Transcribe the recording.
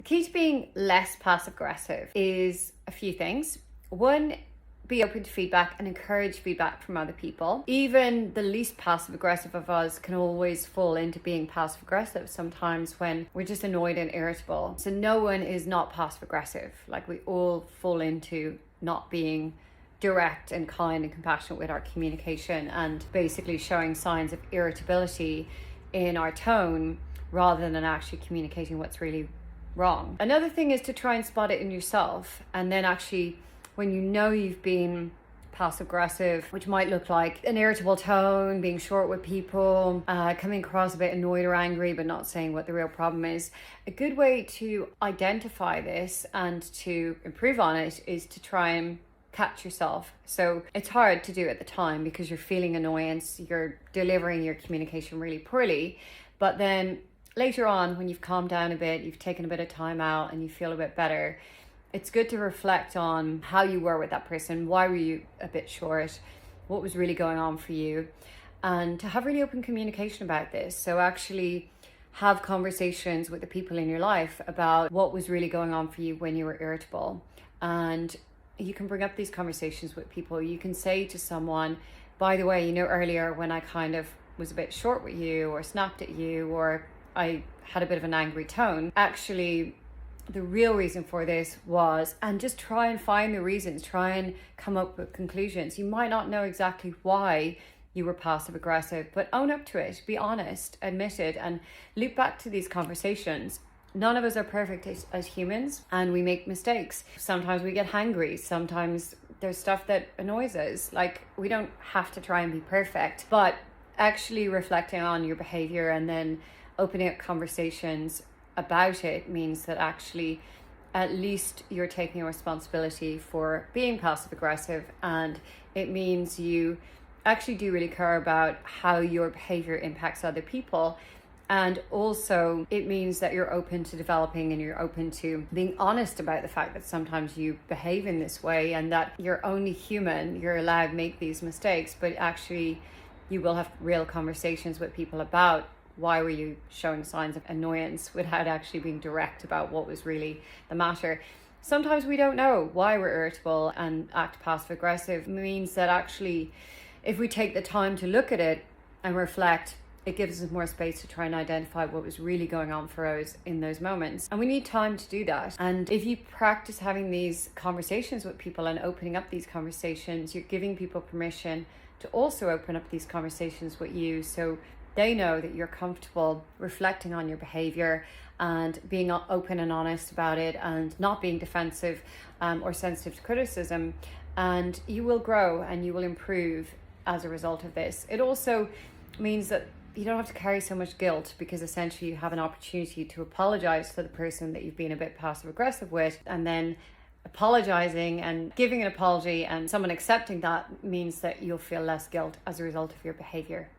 The key to being less passive aggressive is a few things. One, be open to feedback and encourage feedback from other people. Even the least passive aggressive of us can always fall into being passive aggressive sometimes when we're just annoyed and irritable. So no one is not passive aggressive. Like, we all fall into not being direct and kind and compassionate with our communication and basically showing signs of irritability in our tone rather than actually communicating what's really wrong. Another thing is to try and spot it in yourself, and then actually when you know you've been passive aggressive, which might look like an irritable tone, being short with people, coming across a bit annoyed or angry but not saying what the real problem is. A good way to identify this and to improve on it is to try and catch yourself. So it's hard to do at the time because you're feeling annoyance, you're delivering your communication really poorly, but then later on, when you've calmed down a bit, you've taken a bit of time out and you feel a bit better, it's good to reflect on how you were with that person. Why were you a bit short? What was really going on for you? And to have really open communication about this. So actually have conversations with the people in your life about what was really going on for you when you were irritable. And you can bring up these conversations with people. You can say to someone, by the way, earlier when I kind of was a bit short with you or snapped at you or I had a bit of an angry tone, actually the real reason for this was, and just try and find the reasons, try and come up with conclusions. You might not know exactly why you were passive aggressive, but own up to it, be honest, admit it, and loop back to these conversations. None of us are perfect as humans, and we make mistakes. Sometimes we get hangry, sometimes there's stuff that annoys us. Like, we don't have to try and be perfect, but actually reflecting on your behavior and then opening up conversations about it means that actually at least you're taking a responsibility for being passive aggressive, and it means you actually do really care about how your behavior impacts other people. And also it means that you're open to developing and you're open to being honest about the fact that sometimes you behave in this way and that you're only human, you're allowed to make these mistakes, but actually you will have real conversations with people about why were you showing signs of annoyance without actually being direct about what was really the matter. Sometimes we don't know why we're irritable, and act passive aggressive means that actually if we take the time to look at it and reflect, it gives us more space to try and identify what was really going on for us in those moments. And we need time to do that. And if you practice having these conversations with people and opening up these conversations, you're giving people permission to also open up these conversations with you, so they know that you're comfortable reflecting on your behavior and being open and honest about it and not being defensive or sensitive to criticism. And you will grow and you will improve as a result of this. It also means that you don't have to carry so much guilt, because essentially you have an opportunity to apologize to the person that you've been a bit passive aggressive with, and then apologizing and giving an apology and someone accepting that means that you'll feel less guilt as a result of your behavior.